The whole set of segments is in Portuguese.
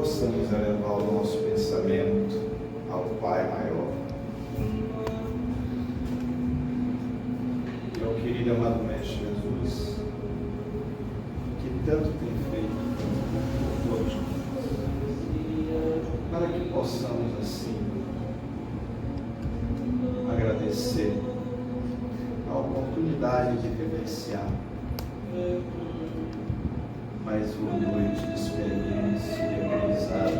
possamos elevar o nosso pensamento ao Pai maior. Meu querido amado Mestre Jesus, que tanto tem feito por todos nós, para que possamos assim agradecer a oportunidade de vivenciar mais uma noite de experiência e aprendizado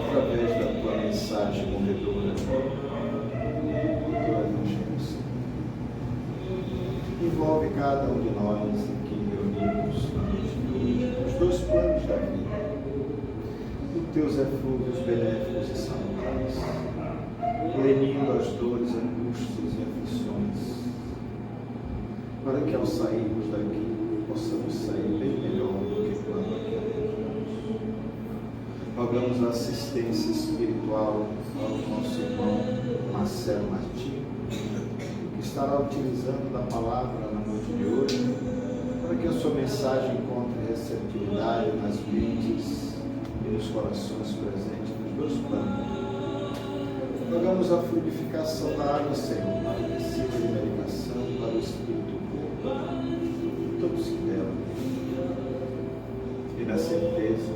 através da tua mensagem movedora do teu Evangelho, Senhor. Envolve cada um de nós aqui reunidos na noite de hoje, os dois planos da vida, os teus eflúvios benéficos e salutares, lenindo as dores, angústias e aflições, para que ao sairmos daqui possamos sair bem melhor do que quando aqui adentramos. Rogamos a assistência espiritual ao nosso irmão Marcelo Martins, que estará utilizando da palavra na noite de hoje, para que a sua mensagem encontre receptividade nas mentes e nos corações presentes nos dois planos. Rogamos a fluidificação da água, Senhor, para o princípio de medicação para o Espírito corpo, todos que deram. E na certeza,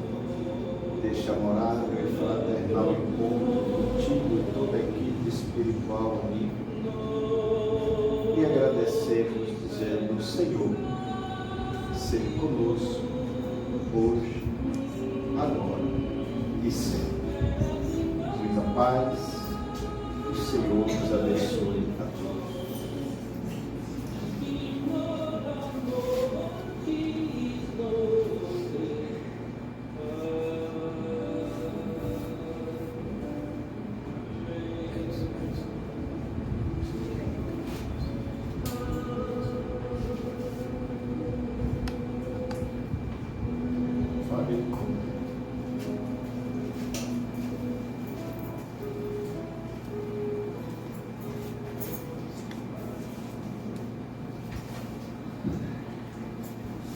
deste amorável e fraternal encontro contigo e toda a equipe espiritual amiga. E agradecemos, dizendo: Senhor, seja conosco, hoje, agora e sempre. Muita paz. O Senhor nos abençoe a todos.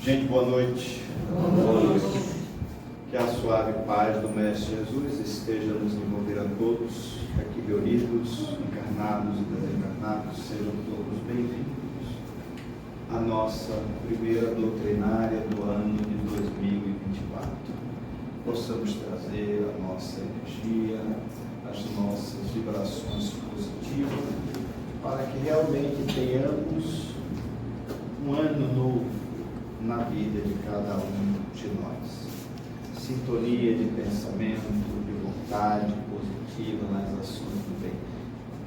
Gente, boa noite. Boa noite. Que a suave paz do Mestre Jesus esteja nos envolver a todos, aqui reunidos, encarnados e desencarnados, sejam todos bem-vindos à nossa primeira doutrinária do ano de 2024. Possamos trazer a nossa energia, as nossas vibrações positivas, para que realmente tenhamos um ano novo na vida de cada um de nós. Sintonia de pensamento, de vontade positiva nas ações do bem.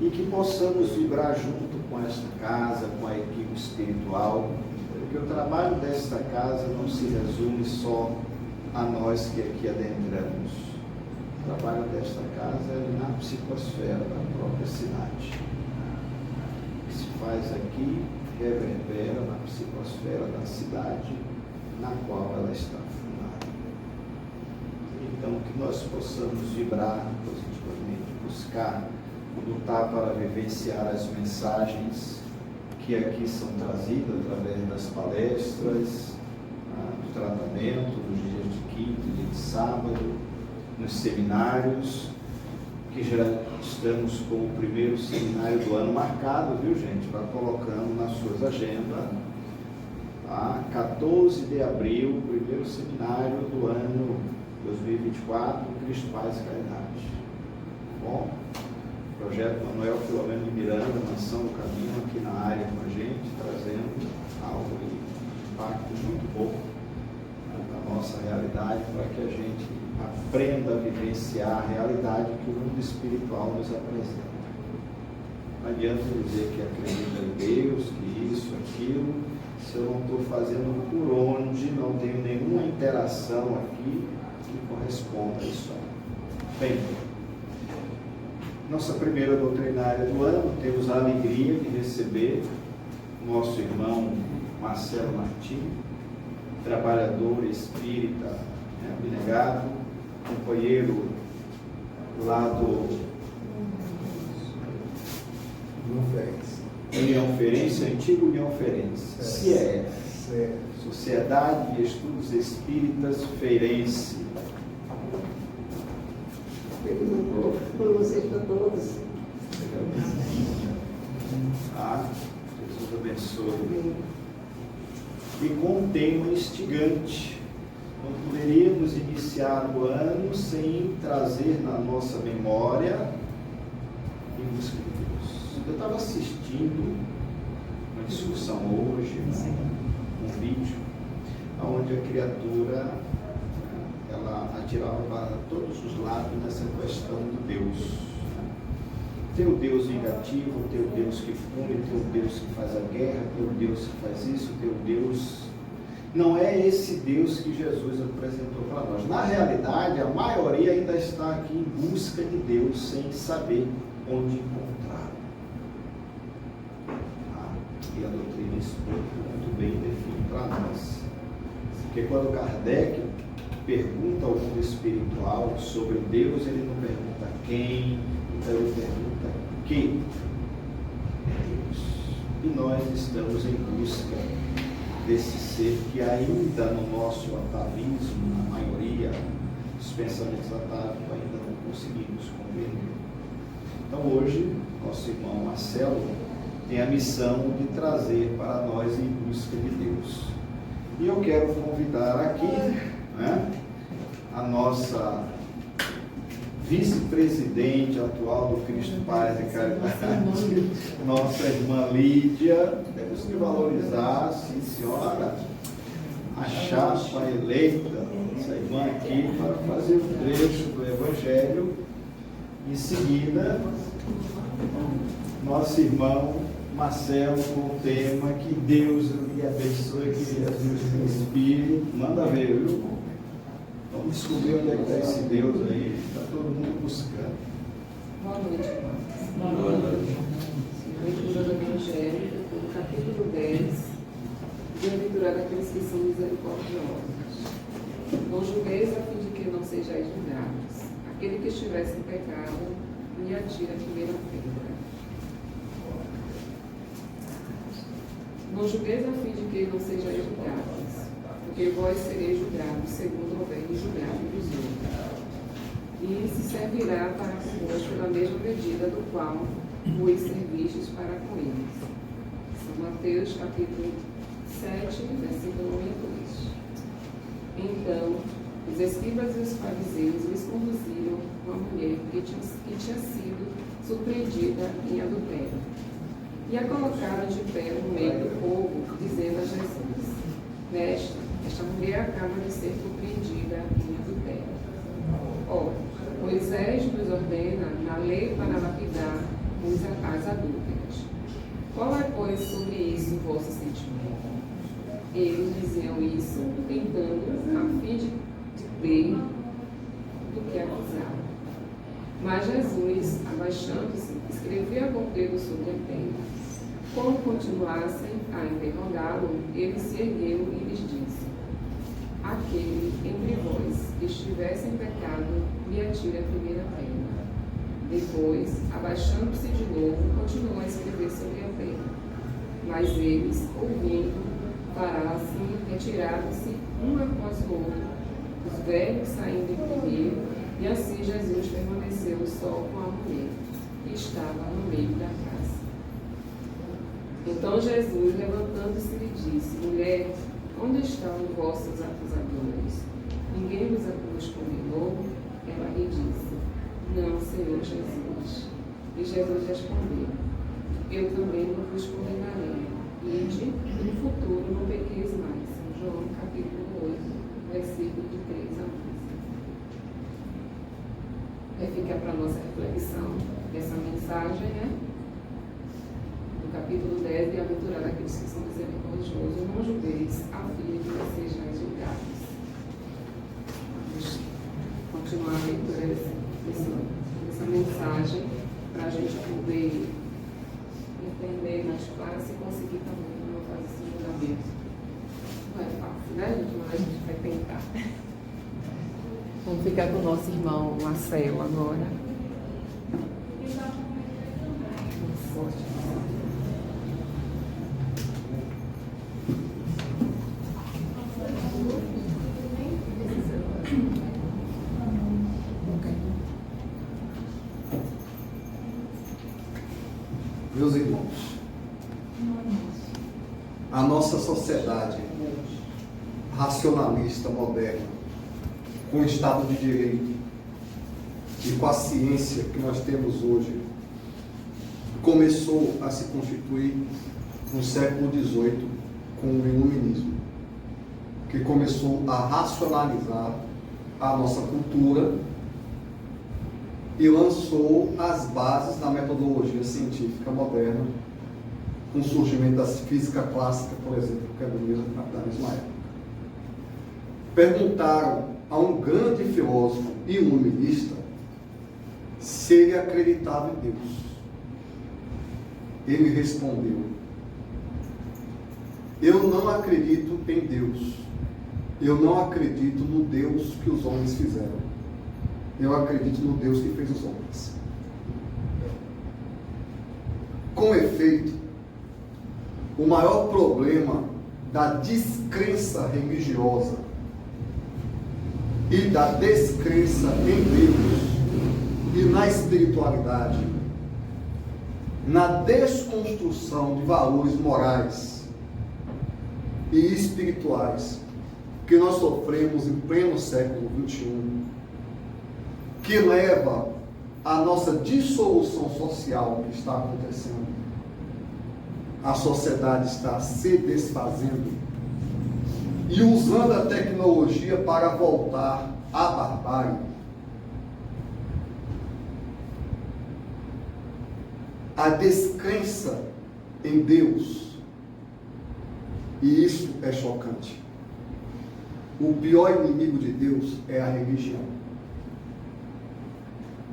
E que possamos vibrar junto com esta casa, com a equipe espiritual, porque o trabalho desta casa não se resume só a nós que aqui adentramos. O trabalho desta casa é na psicosfera da própria cidade. O que se faz aqui reverbera na psicosfera da cidade na qual ela está fundada. Então, que nós possamos vibrar positivamente, buscar, lutar para vivenciar as mensagens que aqui são trazidas através das palestras, do tratamento, dos dias de quinta e de sábado, nos seminários, que já estamos com o primeiro seminário do ano marcado, viu, gente? Vai colocando nas suas agendas. 14 de abril, o primeiro seminário do ano 2024, Cristo, Paz e Caridade. Bom, projeto Manuel Filomeno de Miranda, Mansão do Caminho, aqui na área com a gente, trazendo algo de impacto muito bom na nossa realidade, para que a gente aprenda a vivenciar a realidade que o mundo espiritual nos apresenta. Não adianta dizer que acredita em Deus, que isso, aquilo, se eu não estou fazendo por onde, não tenho nenhuma interação aqui que corresponda a isso. Bem, nossa primeira doutrinária do ano, temos a alegria de receber o nosso irmão Marcelo Martins, trabalhador espírita, abnegado, companheiro lá do União Ferense, antigo União Ferense, CIEF, Sociedade de Estudos Espíritas Feirense, vocês para todos. Jesus abençoe. E com um tema instigante. Não poderíamos iniciar o ano sem trazer na nossa memória em busca de Deus. Eu estava assistindo uma discussão hoje, um vídeo, onde a criatura ela atirava para todos os lados nessa questão de Deus. Tem o Deus vingativo, tem o Deus que pune, tem o Deus que faz a guerra, tem o Deus que faz isso, tem o Deus... Não é esse Deus que Jesus apresentou para nós. Na realidade, a maioria ainda está aqui em busca de Deus, sem saber onde encontrá-lo. E a doutrina espírita muito bem define para nós. Porque quando Kardec pergunta ao mundo espiritual sobre Deus, ele não pergunta quem, então ele pergunta que é Deus. E nós estamos em busca desse ser que ainda no nosso atavismo, na maioria dos pensamentos atávicos, ainda não conseguimos compreender. Então hoje, nosso irmão Marcelo tem a missão de trazer para nós em busca de Deus. E eu quero convidar aqui, né, a nossa vice-presidente atual do Cristo Paz e Caridade, nossa irmã Lídia. Temos que valorizar, sim senhora, a chapa eleita, essa irmã aqui, para fazer o trecho do Evangelho. Em seguida, nosso irmão Marcelo com o tema que Deus lhe abençoe, que Jesus lhe inspire. Manda ver, viu? Vamos descobrir onde é que está esse Deus aí. Está todo mundo buscando. Boa noite, irmãos. Boa noite. Leitura do Evangelho, do capítulo 10, bem-aventurado aqueles que são misericordiosos. Não julgueis a fim de que não sejais julgados. Aquele que estiver sem pecado, lhe atira a primeira pedra. Não julgueis a fim de que não sejais julgados, porque vós sereis julgados segundo houveres julgado dos outros. E se servirá para convosco na mesma medida do qual vos servistes para com eles. São Mateus capítulo 7, versículo 1 e 2. Então, os escribas e os fariseus lhes conduziram uma mulher que tinha sido surpreendida em adultério. E a colocaram de pé no meio do povo, dizendo a Jesus: Mestre, esta mulher acaba de ser surpreendida em adultério. Ora, Moisés nos ordena na lei para lapidar as adúlteras. Qual é, pois, sobre isso o vosso sentimento? Eles diziam isso, tentando, a fim de ter do que acusar. Mas Jesus, abaixando-se, escrevia com o dedo sobre a terra. Como continuassem a interrogá-lo, ele se ergueu e lhes disse: Aquele entre vós que estivesse em pecado, me atire a primeira pedra. Depois, abaixando-se de novo, continuou a escrever sobre a terra. Mas eles, ouvindo, pararam-se, retiraram-se um após o outro, os velhos saindo primeiro, e assim Jesus permaneceu só com a mulher, que estava no meio da casa. Então Jesus, levantando-se, lhe disse: Mulher, onde estão os vossos acusadores? Ninguém vos condenou? Ela lhe disse: Não, Senhor Jesus. E Jesus respondeu: Eu também não vos condenarei. Ide, e no futuro não pequeis mais. São João capítulo 8, versículo de 3 a 11. Aí fica para a nossa reflexão essa mensagem, né? Do capítulo 10, bem-aventurado aqueles que são misericordiosos, não julgueis a fim de que sejais julgados. Vamos continuar a leitura dessa mensagem para a gente poder entender mais claro e conseguir também não fazer esse julgamento. Não é fácil, né, gente? Mas a gente vai tentar. Vamos ficar com o nosso irmão Marcelo agora. Muito forte. Meus irmãos, a nossa sociedade racionalista moderna, com o Estado de Direito e com a ciência que nós temos hoje, começou a se constituir no século XVIII com o Iluminismo, que começou a racionalizar a nossa cultura e lançou as bases da metodologia científica moderna, com o surgimento da física clássica, por exemplo, que é da mesma época. Perguntaram a um grande filósofo iluminista se ele acreditava em Deus. Ele respondeu: eu não acredito em Deus. Eu não acredito no Deus que os homens fizeram. Eu acredito no Deus que fez os homens. Com efeito, o maior problema da descrença religiosa e da descrença em Deus e na espiritualidade, na desconstrução de valores morais e espirituais que nós sofremos em pleno século XXI, que leva à nossa dissolução social que está acontecendo. A sociedade está se desfazendo e usando a tecnologia para voltar à barbárie. A descrença em Deus, e isso é chocante. O pior inimigo de Deus é a religião,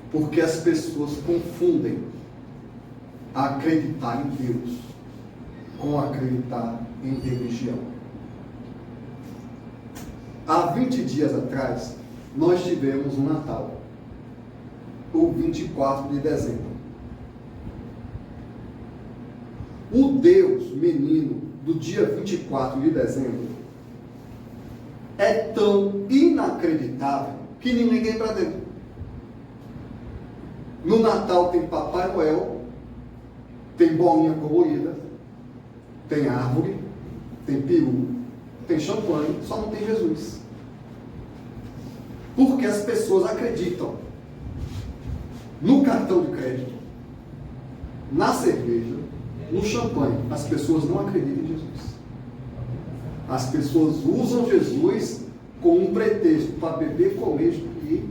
porque as pessoas confundem acreditar em Deus com acreditar em religião. Há 20 dias atrás, nós tivemos um Natal, o 24 de dezembro. O Deus menino do dia 24 de dezembro é tão inacreditável que ninguém entra dentro. No Natal tem Papai Noel, tem bolinha colorida, tem árvore, tem peru, tem champanhe, só não tem Jesus. Porque as pessoas acreditam no cartão de crédito, na cerveja, no champanhe. As pessoas não acreditam em Jesus. As pessoas usam Jesus como um pretexto para beber, comer e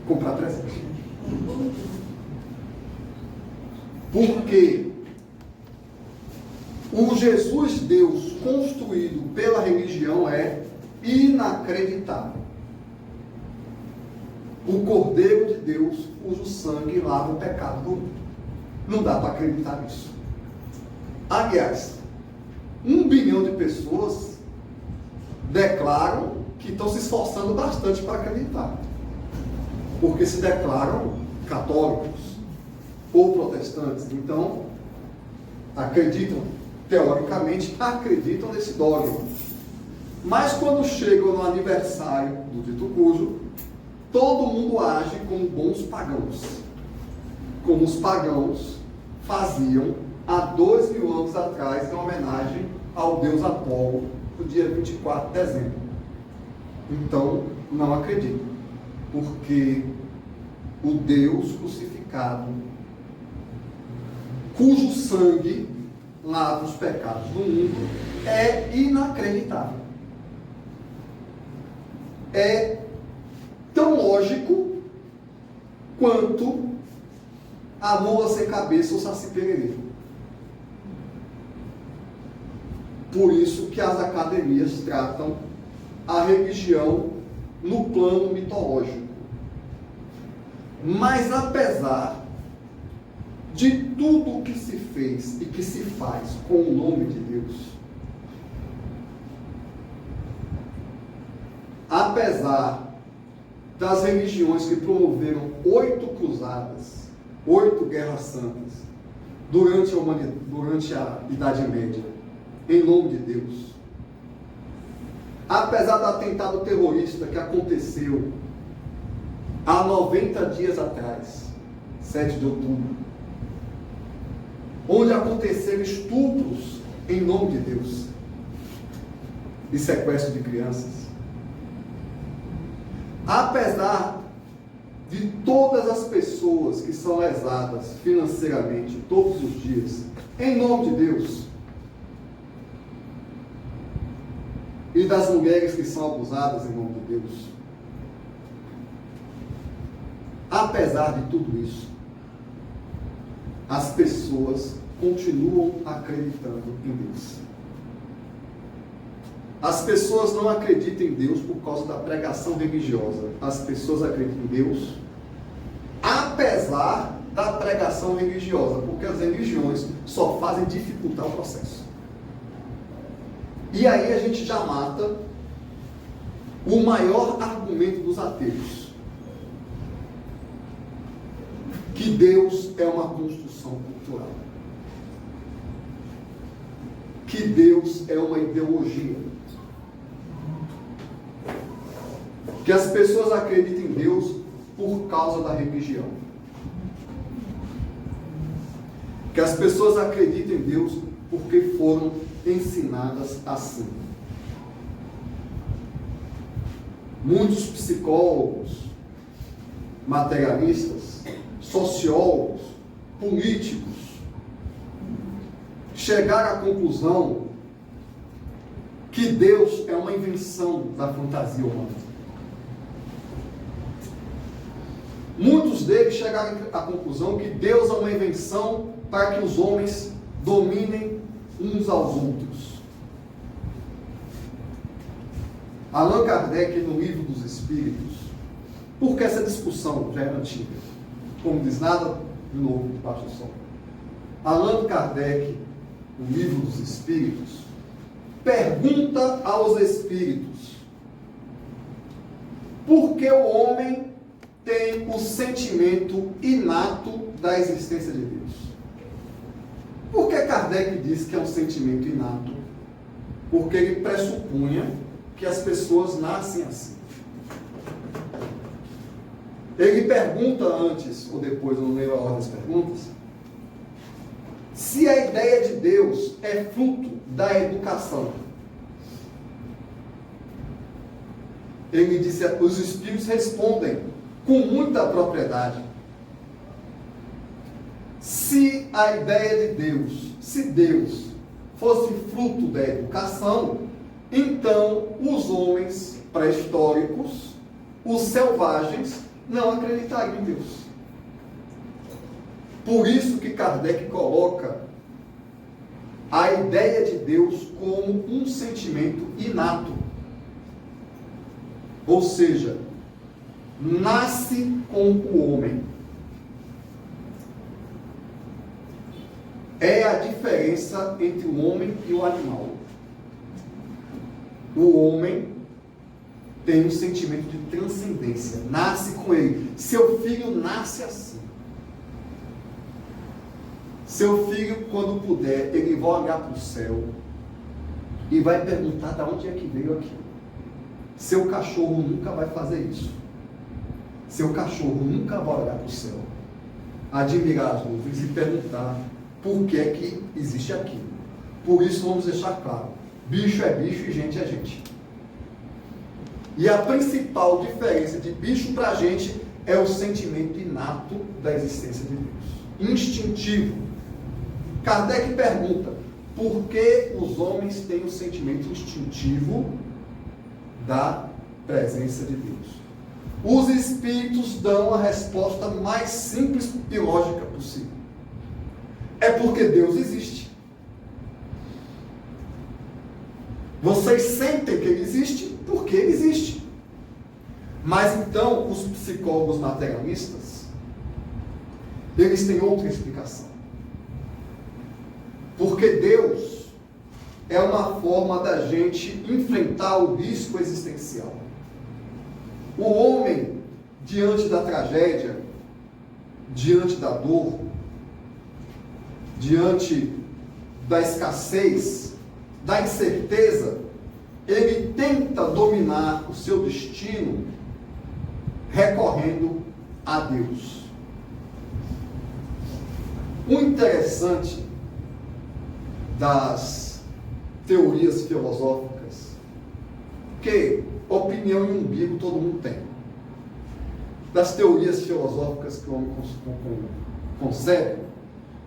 comprar presente. Porque o Jesus Deus construído pela religião é inacreditável. O Cordeiro de Deus, cujo sangue lava o pecado do mundo. Não dá para acreditar nisso. Aliás, 1 bilhão de pessoas declaram que estão se esforçando bastante para acreditar. Porque se declaram católicos ou protestantes. Então, acreditam, teoricamente, acreditam nesse dogma. Mas quando chegam no aniversário do dito cujo, todo mundo age como bons pagãos. Como os pagãos faziam há 2.000 anos atrás, em homenagem ao deus Apolo, no dia 24 de dezembro. Então, não acredito, porque o Deus crucificado, cujo sangue lava os pecados do mundo, é inacreditável. É tão lógico quanto a mula sem cabeça ou saci pererê. Por isso que as academias tratam a religião no plano mitológico. Mas apesar de tudo que se fez e que se faz com o nome de Deus, apesar das religiões que promoveram 8 cruzadas, 8 guerras santas, durante a Idade Média, em nome de Deus, apesar do atentado terrorista que aconteceu há 90 dias atrás, 7 de outubro, onde aconteceram estupros em nome de Deus e sequestro de crianças. Apesar de todas as pessoas que são lesadas financeiramente todos os dias, em nome de Deus, e das mulheres que são abusadas em nome de Deus, apesar de tudo isso, as pessoas continuam acreditando em Deus. As pessoas não acreditam em Deus por causa da pregação religiosa. As pessoas acreditam em Deus apesar da pregação religiosa, porque as religiões só fazem dificultar o processo. E aí a gente já mata o maior argumento dos ateus, que Deus é uma construção cultural, que Deus é uma ideologia, que as pessoas acreditam em Deus por causa da religião, que as pessoas acreditam em Deus porque foram ensinadas assim. Muitos psicólogos, materialistas, sociólogos, políticos chegaram à conclusão que Deus é uma invenção da fantasia humana. Muitos deles chegaram à conclusão que Deus é uma invenção para que os homens dominem uns aos outros. Allan Kardec, no Livro dos Espíritos, porque essa discussão já é antiga, como diz, nada de novo debaixo do sol. Allan Kardec, no Livro dos Espíritos, pergunta aos espíritos por que o homem tem o sentimento inato da existência de Deus. Por que Kardec diz que é um sentimento inato? Porque ele pressupunha que as pessoas nascem assim. Ele pergunta antes ou depois, eu não lembro a ordem das perguntas, se a ideia de Deus é fruto da educação. Ele disse, os espíritos respondem com muita propriedade. Se a ideia de Deus, se Deus fosse fruto da educação, então os homens pré-históricos, os selvagens, não acreditariam em Deus. Por isso que Kardec coloca a ideia de Deus como um sentimento inato. Ou seja, nasce com o homem. É a diferença entre o homem e o animal. O homem tem um sentimento de transcendência, nasce com ele. Seu filho nasce assim. Seu filho, quando puder, ele vai olhar para o céu e vai perguntar de onde é que veio aquilo. Seu cachorro nunca vai fazer isso. Seu cachorro nunca vai olhar para o céu, admirar as nuvens e perguntar por que é que existe aquilo. Por isso vamos deixar claro, bicho é bicho e gente é gente. E a principal diferença de bicho para a gente é o sentimento inato da existência de Deus, instintivo. Kardec pergunta, por que os homens têm o sentimento instintivo da presença de Deus? Os espíritos dão a resposta mais simples e lógica possível. É porque Deus existe. Vocês sentem que Ele existe porque Ele existe. Mas então, os psicólogos materialistas, eles têm outra explicação. Porque Deus é uma forma da gente enfrentar o risco existencial. O homem, diante da tragédia, diante da dor, diante da escassez, da incerteza, ele tenta dominar o seu destino recorrendo a Deus. O interessante das teorias filosóficas, que opinião e umbigo todo mundo tem. Das teorias filosóficas que o homem concebe,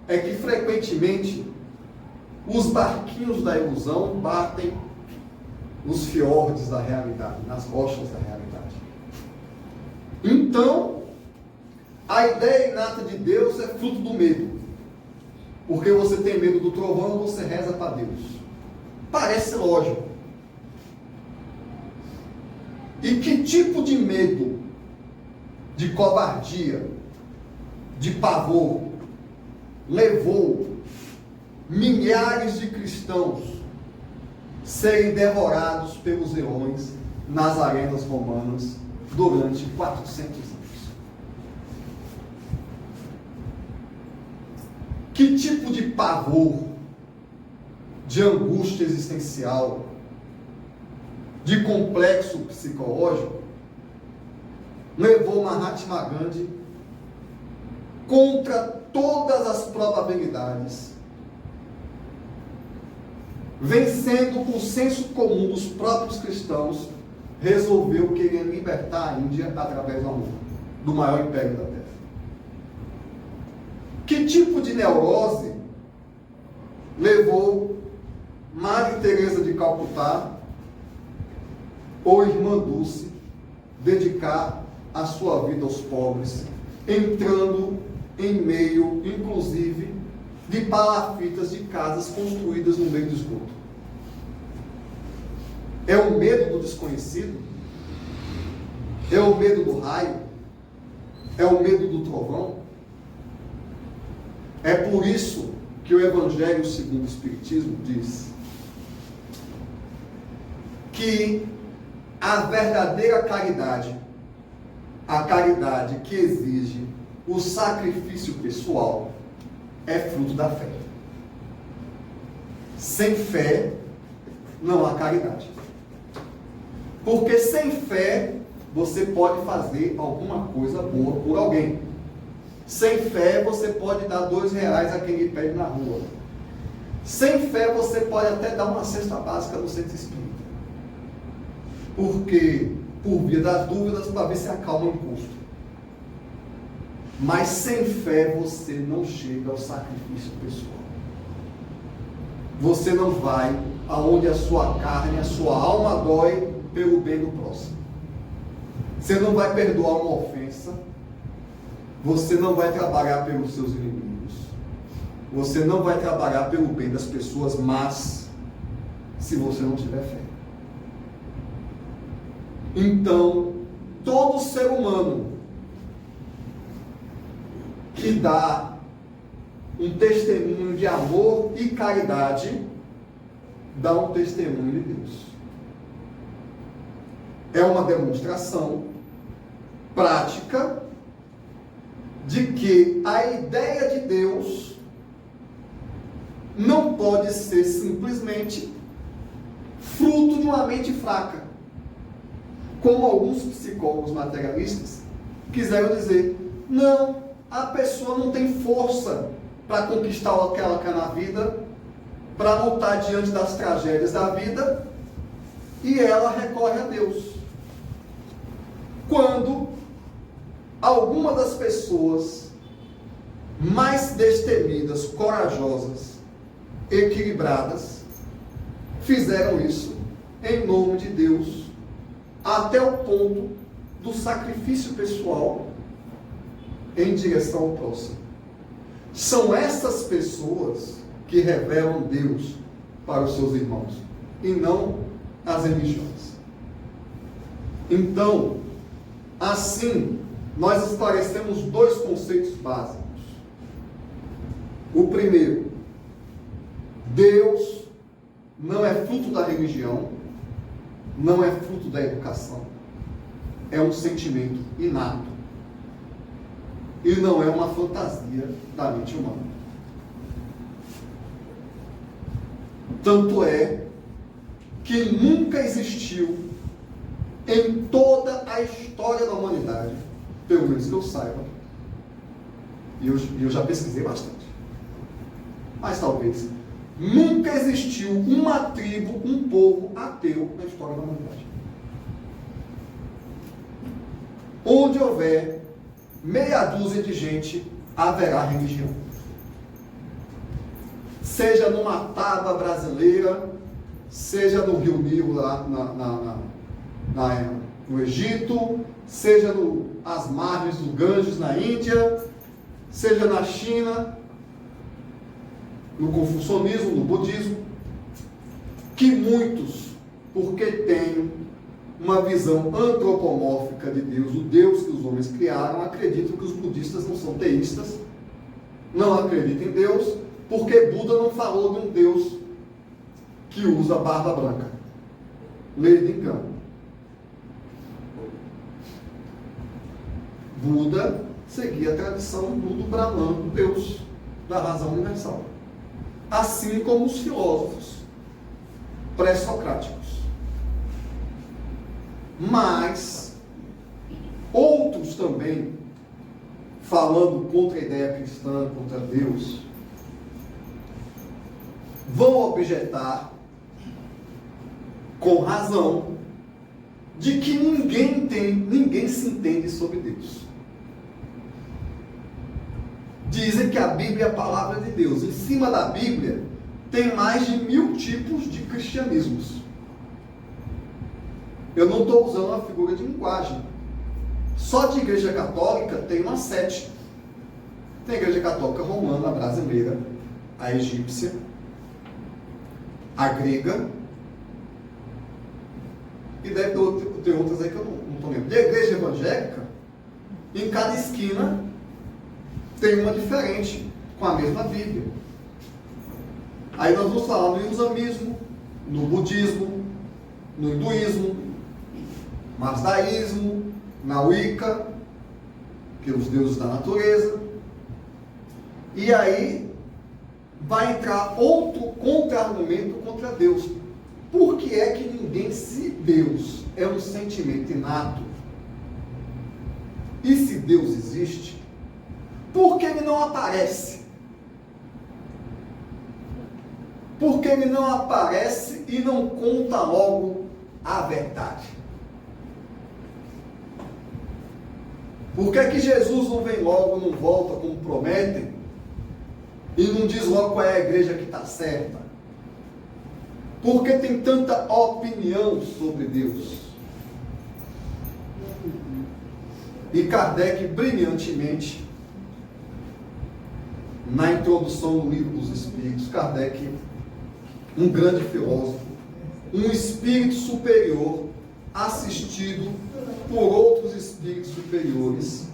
é que frequentemente os barquinhos da ilusão batem nos fiordes da realidade, nas rochas da realidade. Então, a ideia inata de Deus é fruto do medo. Porque você tem medo do trovão, você reza para Deus. Parece lógico. E que tipo de medo, de covardia, de pavor, levou milhares de cristãos serem devorados pelos leões nas arenas romanas durante 400 anos? Que tipo de pavor, de angústia existencial, de complexo psicológico levou Mahatma Gandhi, contra todas as probabilidades, vencendo com o senso comum dos próprios cristãos, resolveu querer libertar a Índia através do amor, do maior império da Terra? Que tipo de neurose levou Maria Teresa de Calcutá ou Irmã Dulce dedicar a sua vida aos pobres, entrando em meio, inclusive, de palafitas de casas construídas no meio do esgoto? É o medo do desconhecido? É o medo do raio? É o medo do trovão? É por isso que o Evangelho segundo o Espiritismo diz que a verdadeira caridade, a caridade que exige o sacrifício pessoal, é fruto da fé. Sem fé não há caridade. Porque sem fé você pode fazer alguma coisa boa por alguém. Sem fé você pode dar R$2 a quem lhe pede na rua. Sem fé você pode até dar uma cesta básica no centro espírita. Porque, por via das dúvidas, para ver se acalma o imposto. Mas sem fé você não chega ao sacrifício pessoal. Você não vai aonde a sua carne, a sua alma dói pelo bem do próximo. Você não vai perdoar uma ofensa. Você não vai trabalhar pelos seus inimigos. Você não vai trabalhar pelo bem das pessoas más, se você não tiver fé. Então, todo ser humano que dá um testemunho de amor e caridade, dá um testemunho de Deus. É uma demonstração prática de que a ideia de Deus não pode ser simplesmente fruto de uma mente fraca, como alguns psicólogos materialistas quiseram dizer. Não, a pessoa não tem força para conquistar o que ela quer na vida, para lutar diante das tragédias da vida, e ela recorre a Deus. Quando alguma das pessoas mais destemidas, corajosas, equilibradas, fizeram isso em nome de Deus, até o ponto do sacrifício pessoal em direção ao próximo. São essas pessoas que revelam Deus para os seus irmãos, e não as religiões. Então, assim, nós esclarecemos dois conceitos básicos. O primeiro, Deus não é fruto da religião, não é fruto da educação, é um sentimento inato e não é uma fantasia da mente humana. Tanto é que nunca existiu em toda a história da humanidade, pelo menos que eu saiba, e eu já pesquisei bastante, mas talvez Nunca existiu uma tribo, um povo ateu na história da humanidade. Onde houver meia dúzia de gente, haverá religião. Seja numa tábua brasileira, seja no Rio Nilo, lá no Egito, seja às margens do Ganges, na Índia, seja na China, no confucionismo, no budismo, que muitos, porque têm uma visão antropomórfica de Deus, o Deus que os homens criaram, acreditam que os budistas não são teístas, não acreditam em Deus, porque Buda não falou de um Deus que usa barba branca. Lei de engano. Buda seguia a tradição do Brahman, Deus da razão universal. Assim como os filósofos pré-socráticos. Mas outros também, falando contra a ideia cristã, contra Deus, vão objetar, com razão, de que ninguém se entende sobre Deus. Dizem que a Bíblia é a palavra de Deus. Em cima da Bíblia tem mais de 1000 tipos de cristianismos. Eu não estou usando a figura de linguagem. Só de igreja católica tem umas 7. Tem a igreja católica romana, a brasileira, a egípcia, a grega, e deve ter outras aí que eu não estou lembrando. E a igreja evangélica, em cada esquina, tem uma diferente, com a mesma Bíblia. Aí nós vamos falar no islamismo, no budismo, no hinduísmo, mazdaísmo, na Wicca, que é os deuses da natureza. E aí vai entrar outro contra-argumento contra Deus. Por que é que se Deus é um sentimento inato, e se Deus existe, por que ele não aparece? Por que ele não aparece e não conta logo a verdade? Por que é que Jesus não vem logo, não volta como prometem, e não diz logo qual é a igreja que está certa? Por que tem tanta opinião sobre Deus? E Kardec, brilhantemente, na introdução do Livro dos Espíritos, Kardec, um grande filósofo, um espírito superior, assistido por outros espíritos superiores,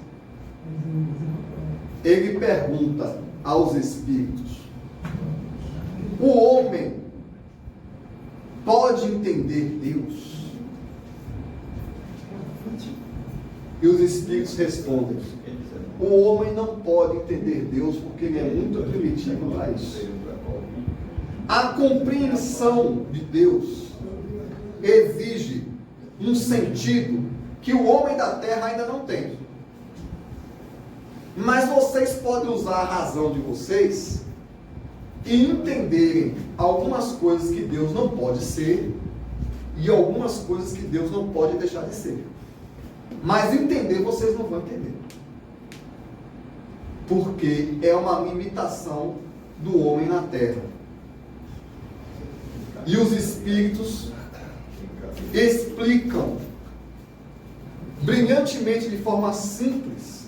ele pergunta aos espíritos: o homem pode entender Deus? E os espíritos respondem: o homem não pode entender Deus porque ele é muito primitivo para isso. A compreensão de Deus exige um sentido que o homem da terra ainda não tem. Mas vocês podem usar a razão de vocês e entenderem algumas coisas que Deus não pode ser e algumas coisas que Deus não pode deixar de ser. Mas entender vocês não vão entender. Porque é uma limitação do homem na terra. E os espíritos explicam brilhantemente, de forma simples,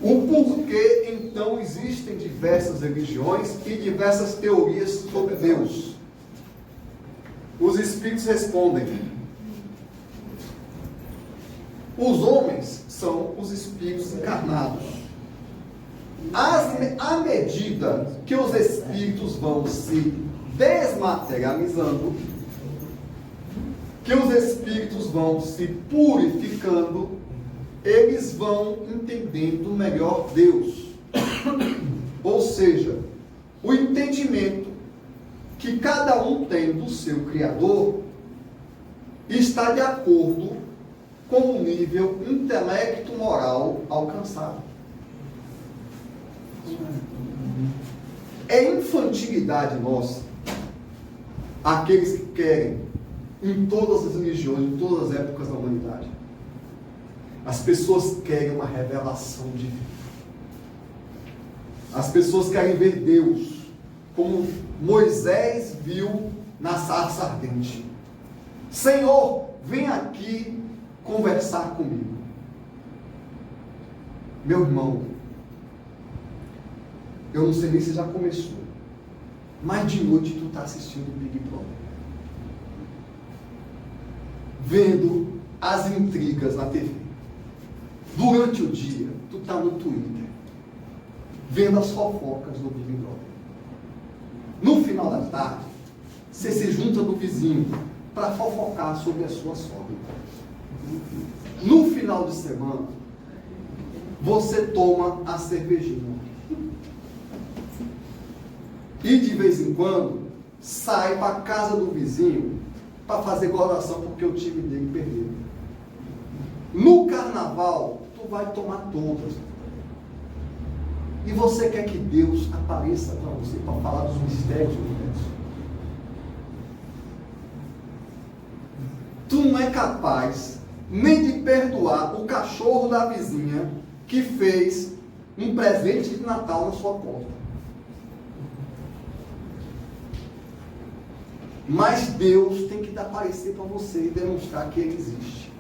o porquê então existem diversas religiões e diversas teorias sobre Deus. Os espíritos respondem: os homens são os espíritos encarnados. À medida que os espíritos vão se desmaterializando, que os espíritos vão se purificando, eles vão entendendo melhor Deus. Ou seja, o entendimento que cada um tem do seu Criador está de acordo com o nível intelecto-moral alcançado. É infantilidade nossa, aqueles que querem, em todas as religiões, em todas as épocas da humanidade, as pessoas querem uma revelação divina. As pessoas querem ver Deus como Moisés viu na sarça ardente. Senhor, vem aqui conversar comigo. Meu irmão, eu não sei nem se já começou, mas de noite tu está assistindo o Big Brother, vendo as intrigas na TV. Durante o dia, tu está no Twitter, vendo as fofocas do Big Brother. No final da tarde, você se junta no vizinho para fofocar sobre a sua sogra. No final de semana, você toma a cervejinha. E de vez em quando, sai para a casa do vizinho para fazer gozação porque o time dele perdeu. No carnaval, tu vai tomar todas. E você quer que Deus apareça para você para falar dos mistérios do universo. Tu não é capaz nem de perdoar o cachorro da vizinha que fez um presente de Natal na sua porta. Mas Deus tem que aparecer para você e demonstrar que Ele existe.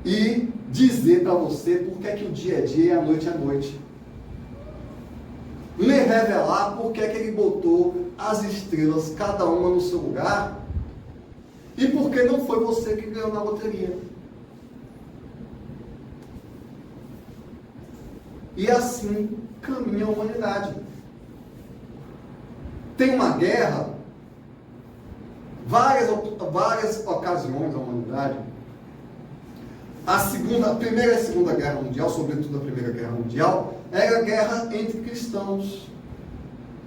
E dizer para você por que o dia é dia e a noite é noite. Lhe revelar por que Ele botou as estrelas, cada uma no seu lugar, e por que não foi você que ganhou na loteria. E assim caminha a humanidade. Tem uma guerra, várias ocasiões da humanidade. A Primeira e a Segunda Guerra Mundial, sobretudo a Primeira Guerra Mundial, era guerra entre cristãos.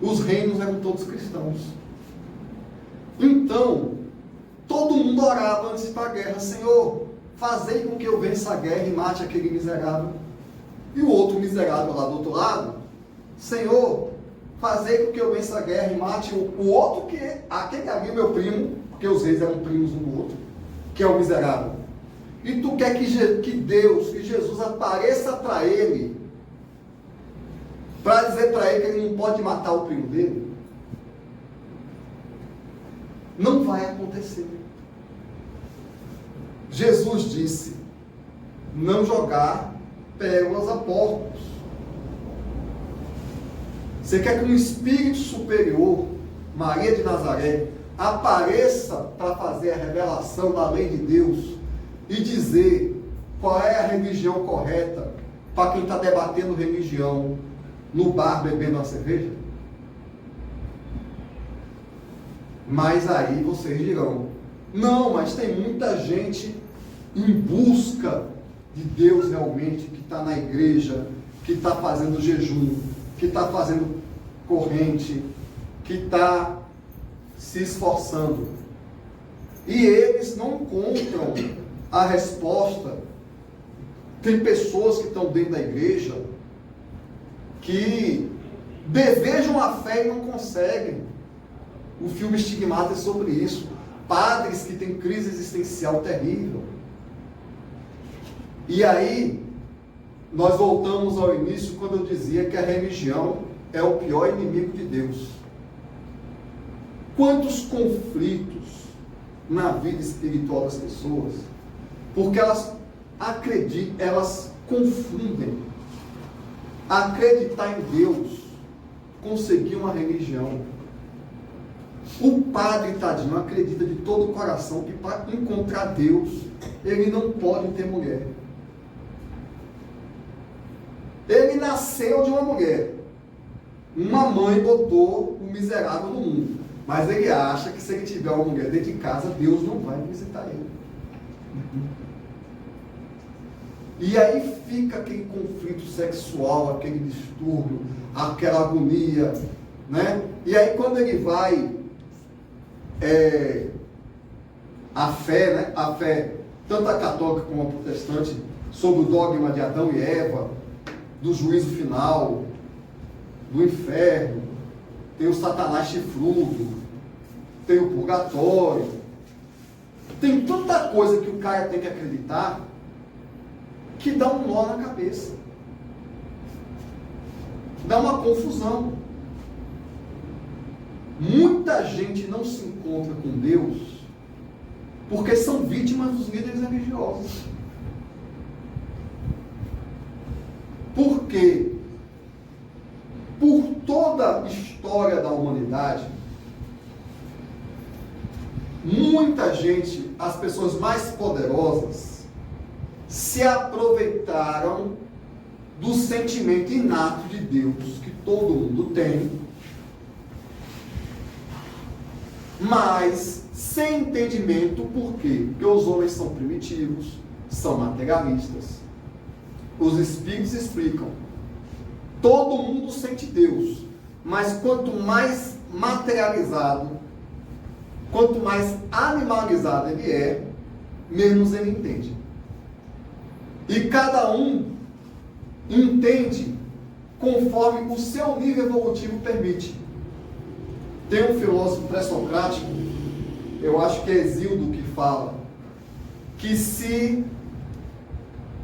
Os reinos eram todos cristãos. Então, todo mundo orava antes para a guerra: Senhor, fazei com que eu vença a guerra e mate aquele miserável. E o outro miserável lá do outro lado: Senhor, fazei com que eu vença a guerra e mate o outro, que aquele ali, meu primo, porque os reis eram primos um do outro, que é o miserável. E tu quer que Deus, que Jesus apareça para ele, para dizer para ele que ele não pode matar o primo dele? Não vai acontecer. Jesus disse: não jogar pérolas a porcos. Você quer que um espírito superior, Maria de Nazaré, apareça para fazer a revelação da lei de Deus e dizer qual é a religião correta para quem está debatendo religião no bar bebendo uma cerveja? Mas aí vocês dirão: não, mas tem muita gente em busca de Deus realmente, que está na igreja, que está fazendo jejum, que está fazendo corrente, que está se esforçando. E eles não encontram a resposta. Tem pessoas que estão dentro da igreja que desejam a fé e não conseguem. O filme Estigmata é sobre isso. Padres que têm crise existencial terrível. E aí, nós voltamos ao início, quando eu dizia que a religião é o pior inimigo de Deus. Quantos conflitos na vida espiritual das pessoas, porque elas acreditam, elas confundem acreditar em Deus com seguir uma religião. O padre, tadinho, acredita de todo o coração que para encontrar Deus, ele não pode ter mulher. Ele nasceu de uma mulher. Uma mãe botou o miserável no mundo. Mas ele acha que se ele tiver uma mulher dentro de casa, Deus não vai visitar ele. E aí fica aquele conflito sexual, aquele distúrbio, aquela agonia, né? E aí quando ele vai, a fé, né? A fé, tanto a católica como a protestante, sobre o dogma de Adão e Eva, do juízo final, do inferno, tem o Satanás chifrudo, tem o purgatório, tem tanta coisa que o cara tem que acreditar que dá um nó na cabeça, dá uma confusão. Muita gente não se encontra com Deus porque são vítimas dos líderes religiosos. Porque por toda a história da humanidade, muita gente, as pessoas mais poderosas, se aproveitaram do sentimento inato de Deus que todo mundo tem, mas sem entendimento. Por quê? Porque os homens são primitivos, são materialistas. Os espíritos explicam. Todo mundo sente Deus, mas quanto mais materializado, quanto mais animalizado ele é, menos ele entende. E cada um entende conforme o seu nível evolutivo permite. Tem um filósofo pré-socrático, eu acho que é Hesíodo, que fala que se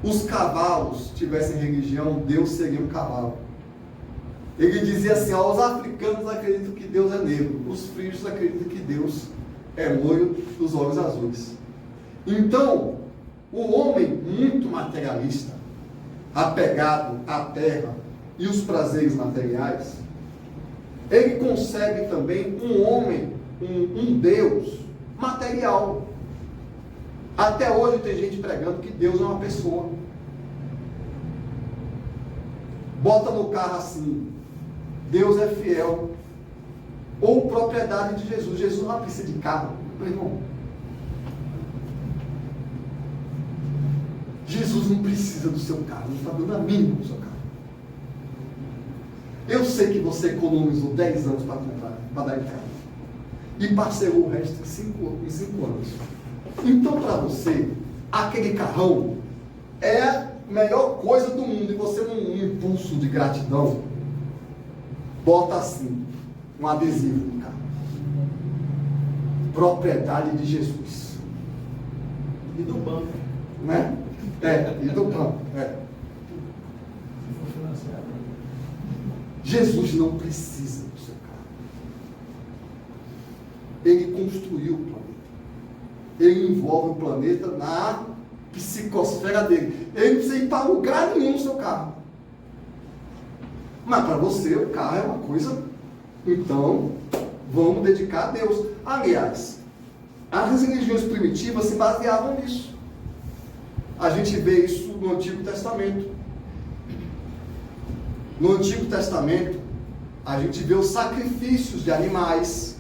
os cavalos tivessem religião, Deus seria um cavalo. Ele dizia assim: ó, os africanos acreditam que Deus é negro, os frígios acreditam que Deus é loiro dos olhos azuis. Então, o homem muito materialista, apegado à terra e os prazeres materiais, ele concebe também um homem, um Deus material. Até hoje tem gente pregando que Deus é uma pessoa. Bota no carro assim: Deus é fiel. Ou propriedade de Jesus. Jesus não precisa de carro, meu irmão. Jesus não precisa do seu carro, não está dando a mínima do seu carro. Eu sei que você economizou 10 anos para comprar, para dar entrada, e parcelou o resto em 5 anos. Então, para você, aquele carrão é a melhor coisa do mundo. E você, num impulso de gratidão, bota assim, um adesivo no carro: propriedade de Jesus. E do banco. Né? E do banco. Jesus não precisa do seu carro. Ele construiu o planeta. Ele envolve o planeta na psicosfera dele. Ele não precisa ir para lugar nenhum no seu carro. Mas para você, o carro é uma coisa. Então, vamos dedicar a Deus. Aliás, as religiões primitivas se baseavam nisso. A gente vê isso no Antigo Testamento. No Antigo Testamento, a gente vê os sacrifícios de animais,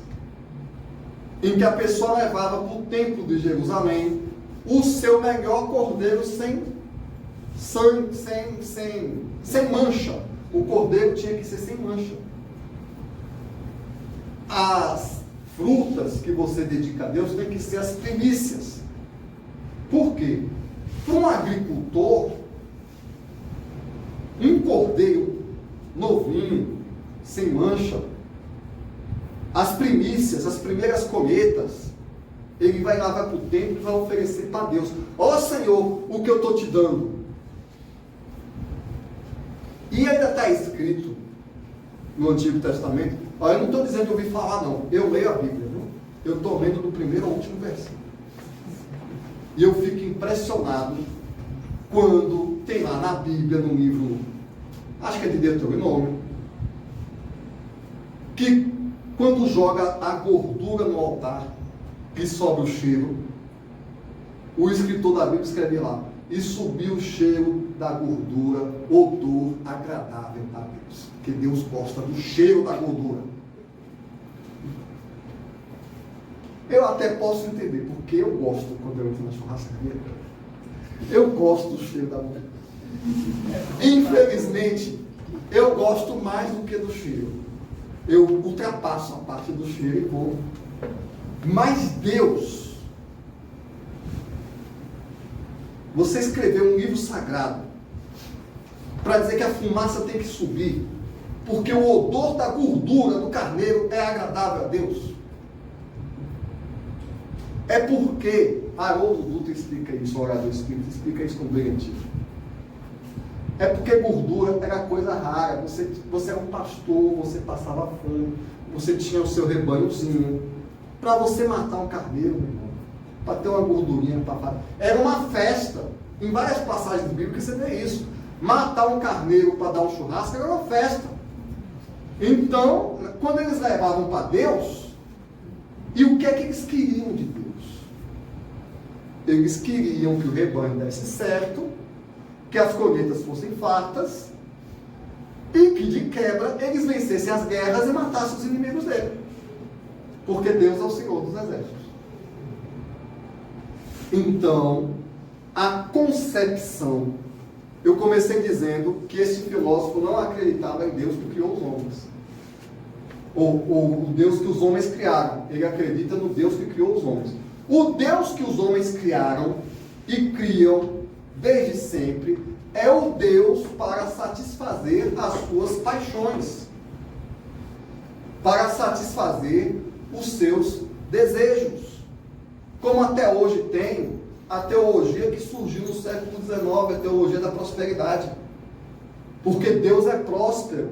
em que a pessoa levava para o templo de Jerusalém o seu melhor cordeiro sem sangue, sem mancha. O cordeiro tinha que ser sem mancha. As frutas que você dedica a Deus tem que ser as primícias. Por quê? Para um agricultor, um cordeiro novinho, sem mancha, as primícias, as primeiras colheitas, ele vai lá, vai para o templo e vai oferecer para Deus. Ó Senhor, o que eu estou te dando. E ainda está escrito no Antigo Testamento. Ó, eu não estou dizendo que eu ouvi falar, não. Eu leio a Bíblia, viu? Eu estou lendo do primeiro ao último versículo. E eu fico impressionado quando tem lá na Bíblia, no livro, acho que é de Deuteronômio, que quando joga a gordura no altar, que sobe o cheiro, o escritor da Bíblia escreve lá: e subiu o cheiro da gordura, odor agradável a Deus. Porque Deus gosta do cheiro da gordura. Eu até posso entender, porque eu gosto, quando eu entro na churrascaria, eu gosto do cheiro da gordura. Infelizmente, eu gosto mais do que do cheiro. Eu ultrapasso a parte do cheiro e vou. Mas Deus, você escreveu um livro sagrado para dizer que a fumaça tem que subir, porque o odor da gordura do carneiro é agradável a Deus. É porque Haroldo Dutra explica isso, o orador espírita explica isso com brilhantismo. É porque gordura era coisa rara. Você era um pastor, você passava fome, você tinha o seu rebanhozinho. Para você matar um carneiro, meu irmão, para ter uma gordurinha, era uma festa. Em várias passagens bíblicas você vê isso. Matar um carneiro para dar um churrasco era uma festa. Então, quando eles levavam para Deus, e o que é que eles queriam de Deus? Eles queriam que o rebanho desse certo, que as colheitas fossem fartas, e que de quebra eles vencessem as guerras e matassem os inimigos dele. Porque Deus é o Senhor dos exércitos. Então, a concepção, eu comecei dizendo que esse filósofo não acreditava em Deus que criou os homens. Ou o Deus que os homens criaram. Ele acredita no Deus que criou os homens. O Deus que os homens criaram e criam desde sempre é o Deus para satisfazer as suas paixões, para satisfazer os seus desejos, como até hoje tem a teologia que surgiu no século XIX, a teologia da prosperidade, porque Deus é próspero.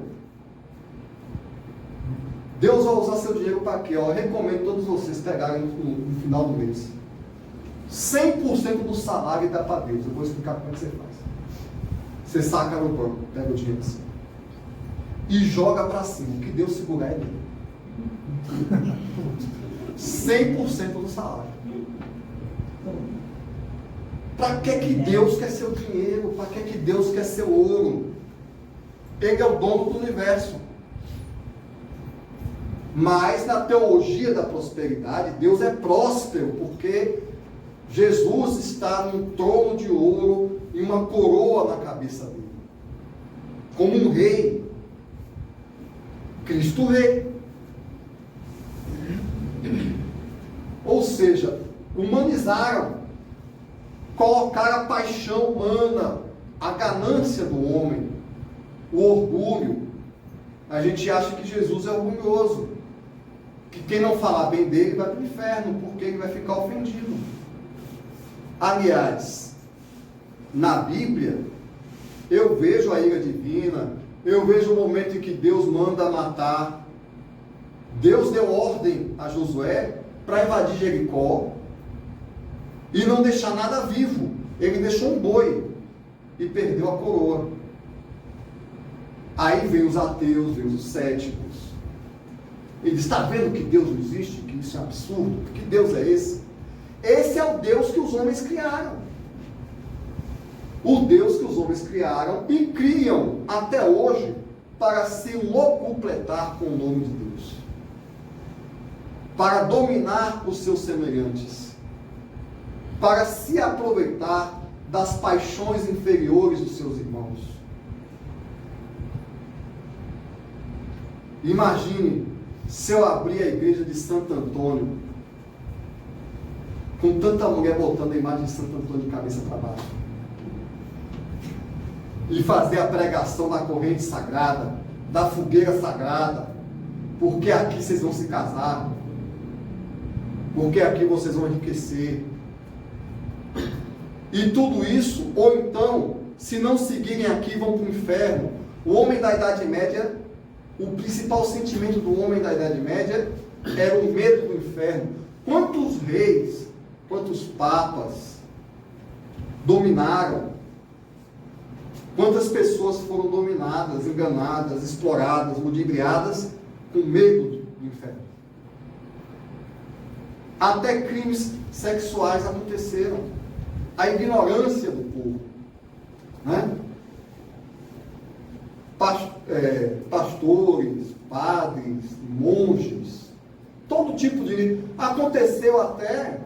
Deus vai usar seu dinheiro para quê? Eu recomendo todos vocês pegarem no final do mês 100% do salário e dá para Deus. Eu vou explicar como é que você faz. Você saca no banco, pega o dinheiro assim e joga para cima. O que Deus segurar é dele. 100% do salário. Para que Deus quer seu dinheiro? Para que Deus quer seu ouro? Ele é o dono do universo. Mas na teologia da prosperidade, Deus é próspero, porque Jesus está num trono de ouro e uma coroa na cabeça dele, como um rei. Cristo Rei. Ou seja, humanizaram, colocaram a paixão humana, a ganância do homem, o orgulho. A gente acha que Jesus é orgulhoso, que quem não falar bem dele vai para o inferno, porque ele vai ficar ofendido. Aliás, na Bíblia, eu vejo a ira divina, eu vejo o momento em que Deus manda matar. Deus deu ordem a Josué para invadir Jericó e não deixar nada vivo. Ele deixou um boi e perdeu a coroa. Aí vem os ateus, vem os céticos. Ele está vendo que Deus não existe, que isso é absurdo? Que Deus é esse? Esse é o Deus que os homens criaram. O Deus que os homens criaram e criam até hoje para se locupletar com o nome de Deus, para dominar os seus semelhantes, para se aproveitar das paixões inferiores dos seus irmãos. Imagine se eu abrir a igreja de Santo Antônio, com tanta mulher botando a imagem de Santo Antônio de cabeça para baixo, e fazer a pregação da corrente sagrada, da fogueira sagrada, porque aqui vocês vão se casar, porque aqui vocês vão enriquecer. E tudo isso, ou então, se não seguirem aqui, vão para o inferno. O homem da Idade Média, o principal sentimento do homem da Idade Média era o medo do inferno. Quantos reis, quantos papas dominaram? Quantas pessoas foram dominadas, enganadas, exploradas, ludibriadas com medo do inferno? Até crimes sexuais aconteceram. A ignorância do povo, né? Pastores, padres, monges, todo tipo de... Aconteceu até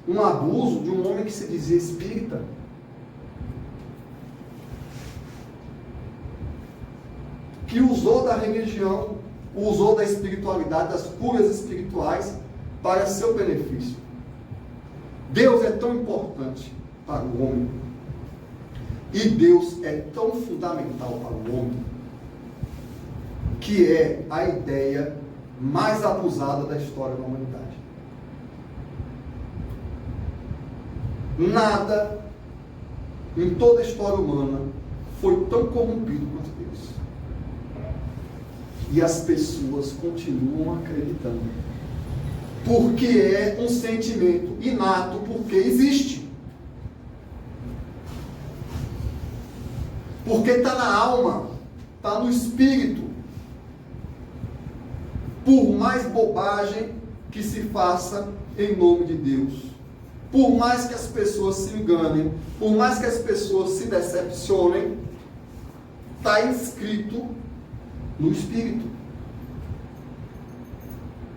um abuso de um homem que se dizia espírita, que usou da religião, usou da espiritualidade, das curas espirituais para seu benefício. Deus é tão importante para o homem, E Deus é tão fundamental para o homem que é a ideia mais abusada da história da humanidade. Nada em toda a história humana foi tão corrompido quanto Deus. E as pessoas continuam acreditando. Porque é um sentimento inato, porque existe. Porque está na alma, está no espírito. Por mais bobagem que se faça em nome de Deus, por mais que as pessoas se enganem, por mais que as pessoas se decepcionem, está inscrito no espírito.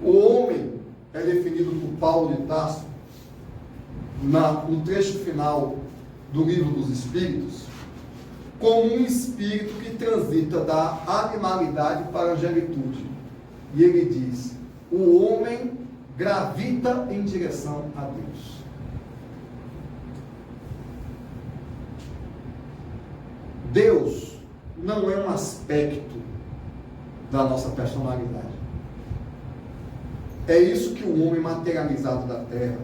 O homem é definido por Paulo de Tarso, no trecho final do livro dos Espíritos, como um espírito que transita da animalidade para a angelitude. E ele diz: o homem gravita em direção a Deus. Deus não é um aspecto da nossa personalidade. É isso que o homem materializado da terra,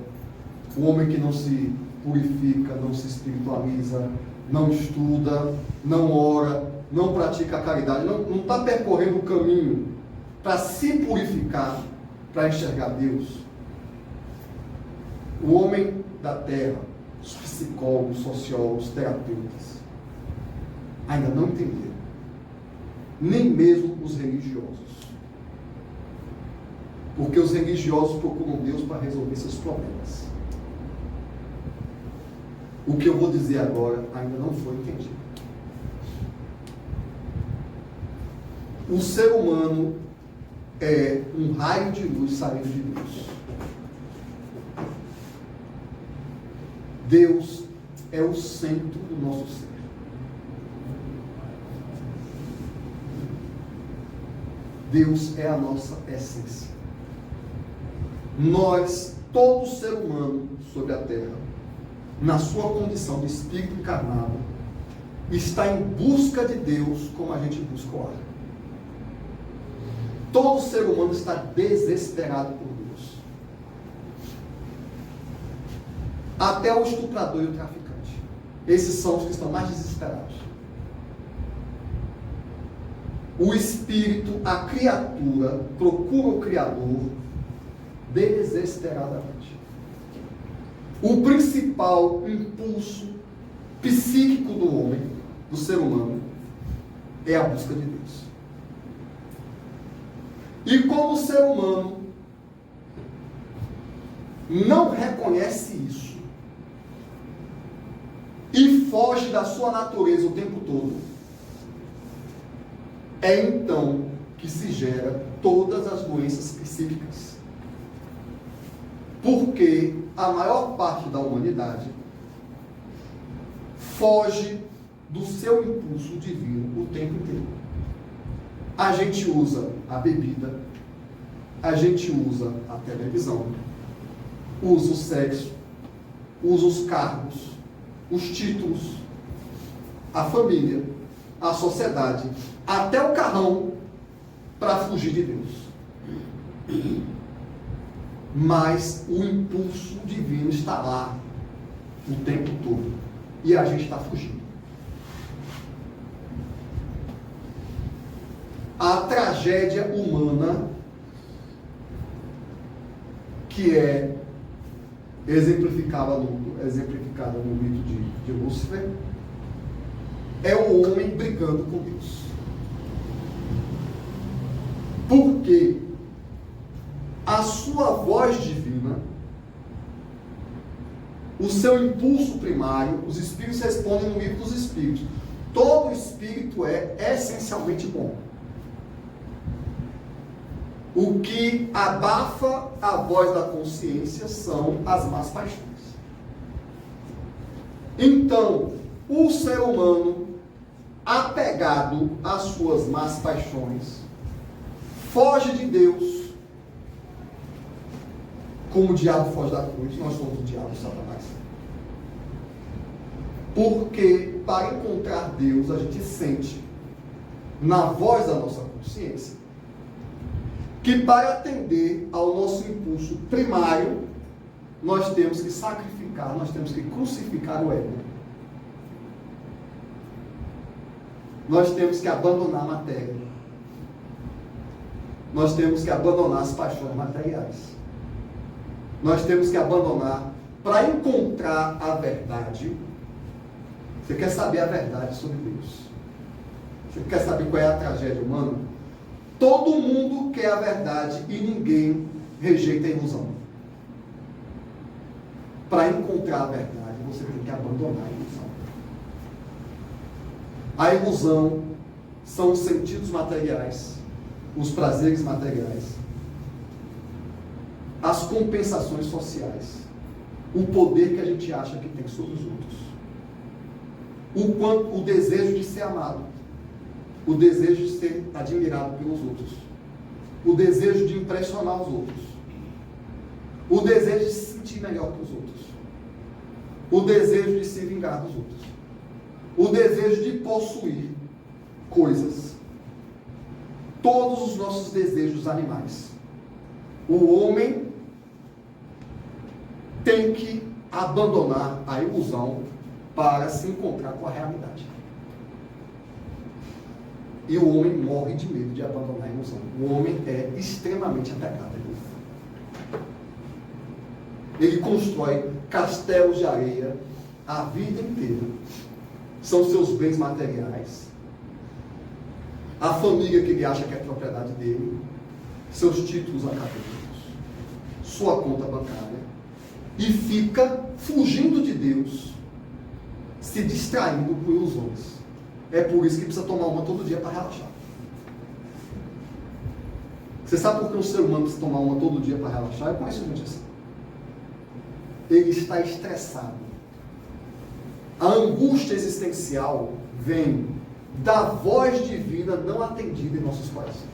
o homem que não se purifica, não se espiritualiza, não estuda, não ora, não pratica a caridade, não está percorrendo o caminho para se purificar, para enxergar Deus. O homem da terra, os psicólogos, sociólogos, terapeutas, ainda não entenderam, nem mesmo os religiosos. Porque os religiosos procuram Deus para resolver seus problemas. O que eu vou dizer agora ainda não foi entendido. O ser humano é um raio de luz saindo de Deus. Deus é o centro do nosso ser. Deus é a nossa essência. Nós, todo ser humano sobre a terra, na sua condição de espírito encarnado, está em busca de Deus como a gente busca o ar. Todo ser humano está desesperado por Deus. Até o estuprador e o traficante. Esses são os que estão mais desesperados. O espírito, a criatura, procura o Criador desesperadamente. O principal impulso psíquico do homem, do ser humano, é a busca de Deus. E como o ser humano não reconhece isso e foge da sua natureza o tempo todo, é então que se gera todas as doenças psíquicas. Porque a maior parte da humanidade foge do seu impulso divino o tempo inteiro. A gente usa a bebida, a gente usa a televisão, usa o sexo, usa os cargos, os títulos, a família, a sociedade, até o carrão, para fugir de Deus. Mas o impulso divino está lá o tempo todo. E a gente está fugindo. A tragédia humana, que é exemplificada no mito de Lúcifer, é o homem brigando com Deus. Porque a sua voz divina, o seu impulso primário, os espíritos respondem no livro dos espíritos. Todo espírito é essencialmente bom. O que abafa a voz da consciência são as más paixões. Então, o ser humano, apegado às suas más paixões, foge de Deus, como o diabo foge da cruz. Nós somos o diabo, Satanás. Porque para encontrar Deus, a gente sente, na voz da nossa consciência, que para atender ao nosso impulso primário, nós temos que sacrificar, nós temos que crucificar o ego. Nós temos que abandonar a matéria. Nós temos que abandonar as paixões materiais. Nós temos que abandonar, para encontrar a verdade. Você quer saber a verdade sobre Deus? Você quer saber qual é a tragédia humana? Todo mundo quer a verdade e ninguém rejeita a ilusão. Para encontrar a verdade, você tem que abandonar a ilusão. A ilusão são os sentidos materiais, os prazeres materiais, as compensações sociais, o poder que a gente acha que tem sobre os outros, o desejo de ser amado, o desejo de ser admirado pelos outros, o desejo de impressionar os outros, o desejo de se sentir melhor que os outros, o desejo de se vingar dos outros, o desejo de possuir coisas, todos os nossos desejos animais. O homem tem que abandonar a ilusão para se encontrar com a realidade. E o homem morre de medo de abandonar a ilusão. O homem é extremamente apegado à ilusão. Ele constrói castelos de areia a vida inteira. São seus bens materiais, a família que ele acha que é propriedade dele, seus títulos acadêmicos, sua conta bancária, e fica fugindo de Deus, se distraindo com ilusões. É por isso que precisa tomar uma todo dia para relaxar. Você sabe por que o ser humano precisa tomar uma todo dia para relaxar? Eu conheço gente assim. Ele está estressado. A angústia existencial vem da voz divina não atendida em nossos corações.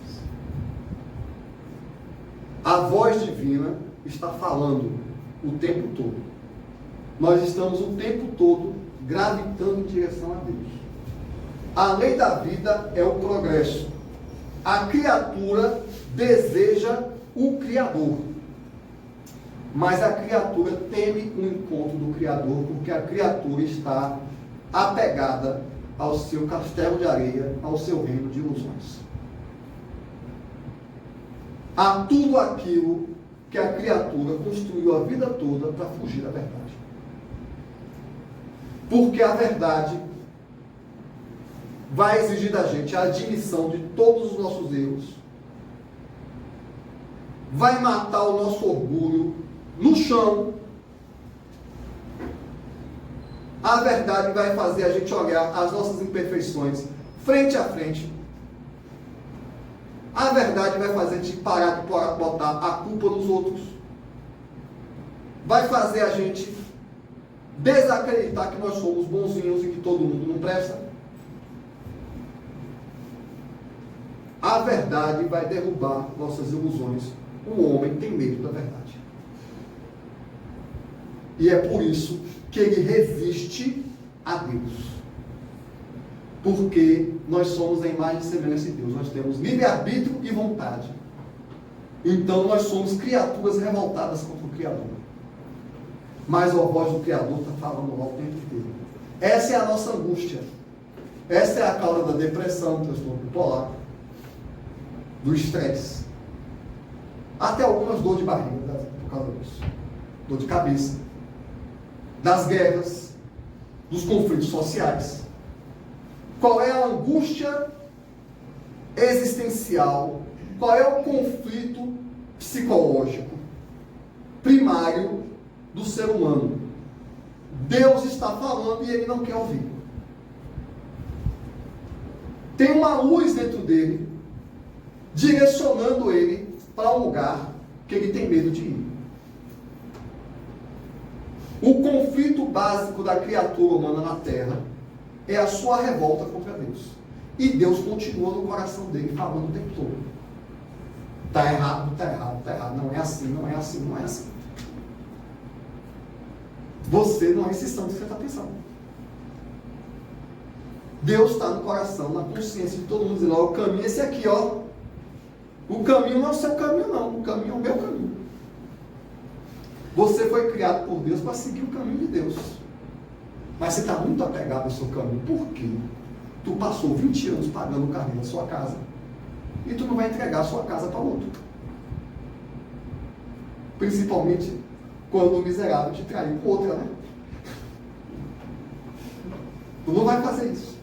A voz divina está falando o tempo todo. Nós estamos o tempo todo gravitando em direção a Deus. A lei da vida é o progresso. A criatura deseja o Criador. Mas a criatura teme o encontro do Criador, porque a criatura está apegada ao seu castelo de areia, ao seu reino de ilusões. A tudo aquilo que a criatura construiu a vida toda para fugir da verdade. Porque a verdade vai exigir da gente a admissão de todos os nossos erros, vai matar o nosso orgulho no chão. A verdade vai fazer a gente olhar as nossas imperfeições frente a frente. A verdade vai fazer a gente parar de botar a culpa nos outros. Vai fazer a gente desacreditar que nós somos bonzinhos e que todo mundo não presta. A verdade vai derrubar nossas ilusões. O homem tem medo da verdade. E é por isso que ele resiste a Deus. Porque nós somos a imagem e semelhança de Deus. Nós temos livre-arbítrio e vontade. Então nós somos criaturas revoltadas contra o Criador. Mas a voz do Criador está falando lá o tempo inteiro. Essa é a nossa angústia. Essa é a causa da depressão, do transtorno bipolar, do estresse. Até algumas dores de barriga por causa disso. Dor de cabeça. Das guerras, dos conflitos sociais. Qual é a angústia existencial? Qual é o conflito psicológico primário do ser humano? Deus está falando e ele não quer ouvir. Tem uma luz dentro dele, direcionando ele para um lugar que ele tem medo de ir. O conflito básico da criatura humana na Terra é a sua revolta contra Deus. E Deus continua no coração dele falando o tempo todo. Está errado, está errado, está errado. Não é assim, não é assim, não é assim. Você não é esse santo que você está pensando. Deus está no coração, na consciência de todo mundo, dizendo, ó, o caminho é esse aqui, ó. O caminho não é o seu caminho, não. O caminho é o meu caminho. Você foi criado por Deus para seguir o caminho de Deus. Mas você está muito apegado ao seu caminho. Por quê? Tu passou 20 anos pagando o carnê da sua casa. E tu não vai entregar a sua casa para outro. Principalmente quando o miserável te traiu com outra, né? Tu não vai fazer isso.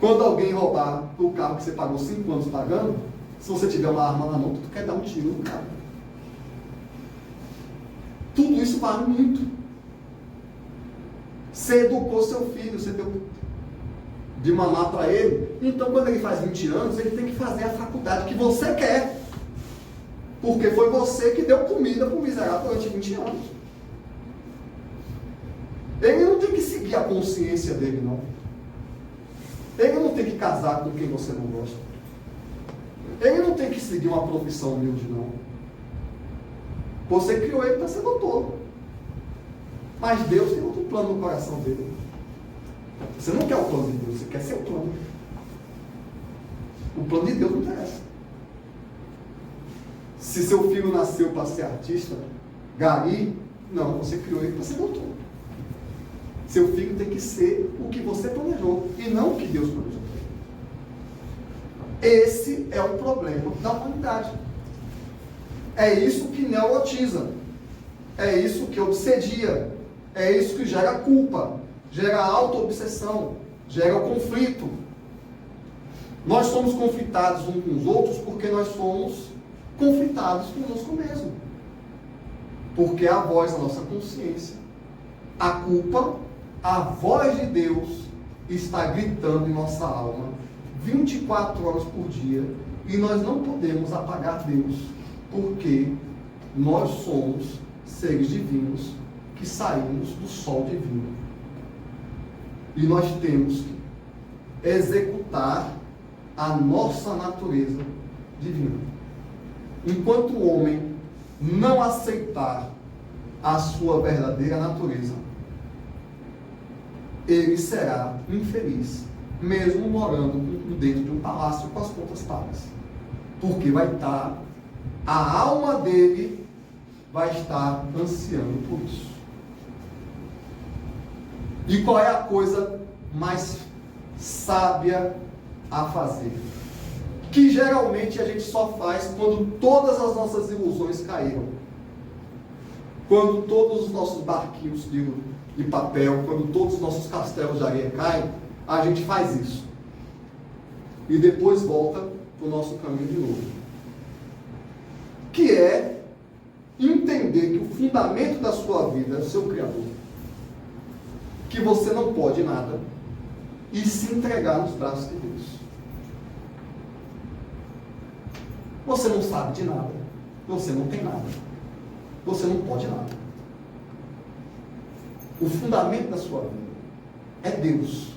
Quando alguém roubar o carro que você pagou 5 anos pagando, se você tiver uma arma na mão, tu quer dar um tiro no carro. Tudo isso vale muito. Você educou seu filho, você deu de mamar para ele. Então, quando ele faz 20 anos, ele tem que fazer a faculdade que você quer. Porque foi você que deu comida para o miserável durante 20 anos. Ele não tem que seguir a consciência dele, não. Ele não tem que casar com quem você não gosta. Ele não tem que seguir uma profissão humilde, não. Você criou ele para ser doutor. Mas Deus tem outro plano no coração dele. Você não quer o plano de Deus, você quer seu plano. O plano de Deus não interessa. Se seu filho nasceu para ser artista, gari, não, você criou ele para ser doutor. Seu filho tem que ser o que você planejou e não o que Deus planejou. Esse é o problema da humanidade. É isso que neurotiza. É isso que obsedia. É isso que gera culpa, gera auto-obsessão, gera conflito. Nós somos conflitados uns com os outros porque nós somos conflitados conosco mesmo. Porque a voz da nossa consciência, a culpa, a voz de Deus está gritando em nossa alma 24 horas por dia e nós não podemos apagar Deus, porque nós somos seres divinos que saímos do sol divino. E nós temos que executar a nossa natureza divina. Enquanto o homem não aceitar a sua verdadeira natureza, ele será infeliz, mesmo morando dentro de um palácio com as contas pagas. Porque vai estar, a alma dele vai estar ansiando por isso. E qual é a coisa mais sábia a fazer? Que geralmente a gente só faz quando todas as nossas ilusões caíram. Quando todos os nossos barquinhos de papel, quando todos os nossos castelos de areia caem, a gente faz isso. E depois volta para o nosso caminho de novo. Que é entender que o fundamento da sua vida é o seu Criador. Que você não pode nada e se entregar nos braços de Deus. Você não sabe de nada. Você não tem nada. Você não pode nada. O fundamento da sua vida é Deus.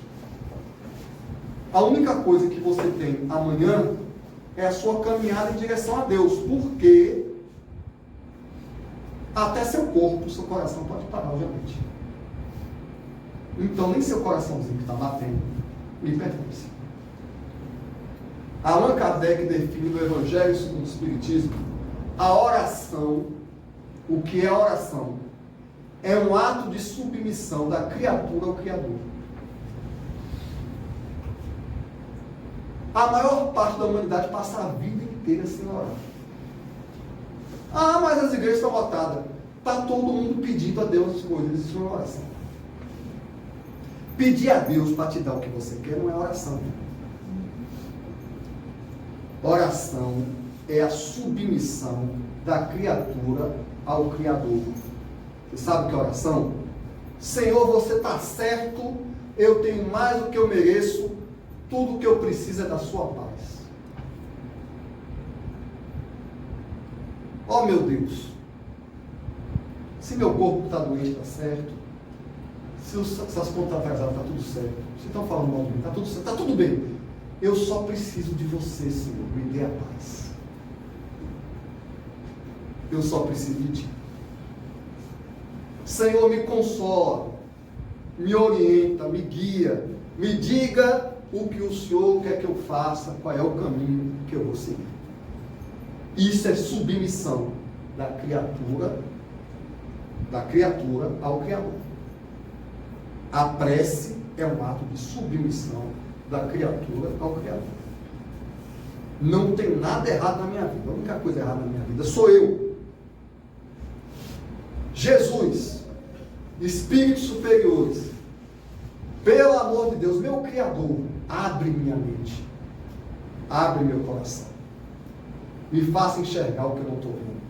A única coisa que você tem amanhã é a sua caminhada em direção a Deus. Porque até seu corpo, seu coração pode parar, obviamente. Então nem seu coraçãozinho que está batendo lhe pertence. Allan Kardec define no Evangelho segundo o Espiritismo a oração. O que é oração? É um ato de submissão da criatura ao Criador. A maior parte da humanidade passa a vida inteira sem orar. Ah, mas as igrejas estão lotadas. Está todo mundo pedindo a Deus as coisas. Isso não é oração. Pedir a Deus para te dar o que você quer não é oração. Oração é a submissão da criatura ao Criador. Você sabe o que é oração? Senhor, você está certo, eu tenho mais do que eu mereço, tudo o que eu preciso é da sua paz. Ó meu Deus, se meu corpo está doente, está certo. Se as contas estão atrasadas, está tudo certo. Se estão falando mal de mim, está tudo certo, está tudo bem. Eu só preciso de você, Senhor, me dê a paz. Eu só preciso de ti. Senhor, me consola. me orienta, me guia, me diga o que o Senhor quer que eu faça, qual é o caminho que eu vou seguir. Isso é submissão da criatura ao Criador. A prece é um ato de submissão da criatura ao Criador. Não tem nada errado na minha vida. A única coisa errada na minha vida sou eu. Jesus, espíritos superiores, pelo amor de Deus, meu Criador, abre minha mente, abre meu coração, me faça enxergar o que eu não estou vendo,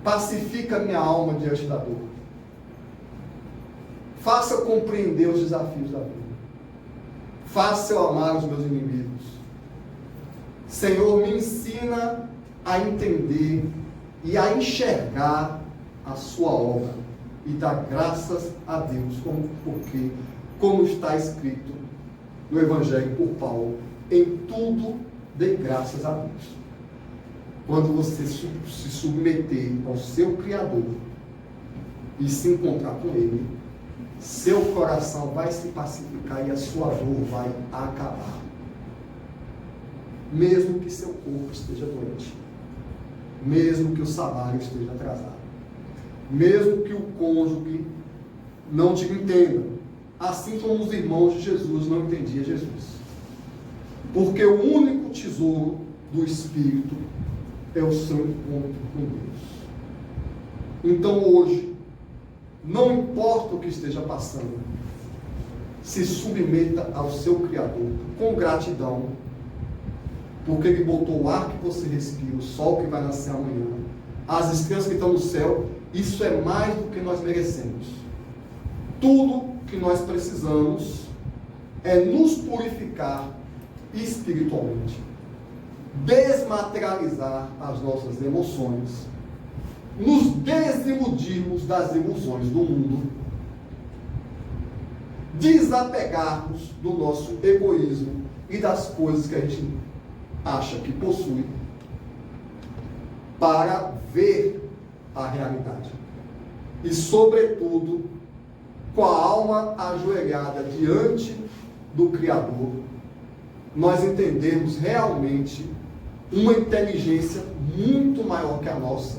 pacifica minha alma diante da dor, faça eu compreender os desafios da vida, faça eu amar os meus inimigos. Senhor, me ensina a entender e a enxergar a sua obra e dar graças a Deus, porque, como está escrito no Evangelho por Paulo, em tudo dê graças a Deus. Quando você se submeter ao seu Criador e se encontrar com Ele, seu coração vai se pacificar e a sua dor vai acabar. Mesmo que seu corpo esteja doente, mesmo que o salário esteja atrasado, mesmo que o cônjuge não te entenda, assim como os irmãos de Jesus não entendiam Jesus. Porque o único tesouro do Espírito é o seu encontro com Deus. Então hoje, não importa o que esteja passando, se submeta ao seu Criador com gratidão, porque Ele botou o ar que você respira, o sol que vai nascer amanhã, as estrelas que estão no céu. Isso é mais do que nós merecemos. Tudo que nós precisamos é nos purificar espiritualmente, desmaterializar as nossas emoções, nos desiludirmos das ilusões do mundo, desapegarmos do nosso egoísmo e das coisas que a gente acha que possui, para ver a realidade. E, sobretudo, com a alma ajoelhada diante do Criador, nós entendemos realmente uma inteligência muito maior que a nossa,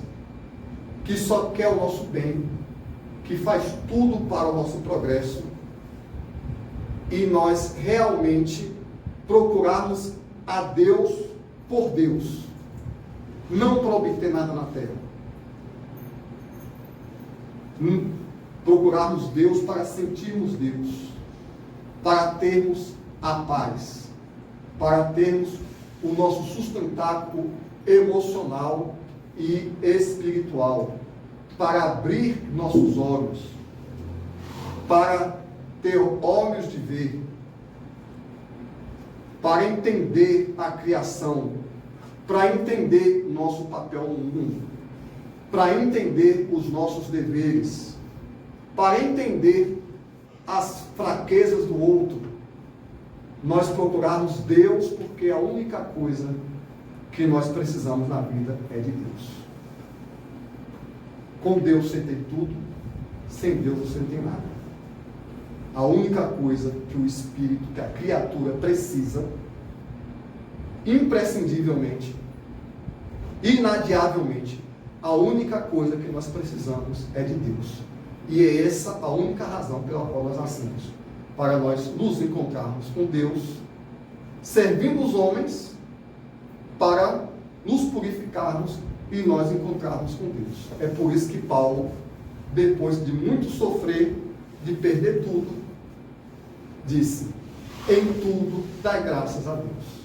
que só quer o nosso bem, que faz tudo para o nosso progresso, e nós realmente procurarmos a Deus por Deus, não para obter nada na terra. Procurarmos Deus para sentirmos Deus, para termos a paz, para termos o nosso sustentáculo emocional e espiritual, para abrir nossos olhos, para ter olhos de ver, para entender a criação, para entender nosso papel no mundo, para entender os nossos deveres, para entender as fraquezas do outro, nós procurarmos Deus, porque a única coisa que nós precisamos na vida é de Deus. Com Deus você tem tudo, sem Deus você não tem nada. A única coisa que o espírito, que a criatura precisa, imprescindivelmente, inadiavelmente, a única coisa que nós precisamos é de Deus. E é essa a única razão pela qual nós nascemos, para nós nos encontrarmos com Deus, servindo os homens, para nos purificarmos e nós encontrarmos com Deus. É por isso que Paulo, depois de muito sofrer, de perder tudo, disse: em tudo dai graças a Deus.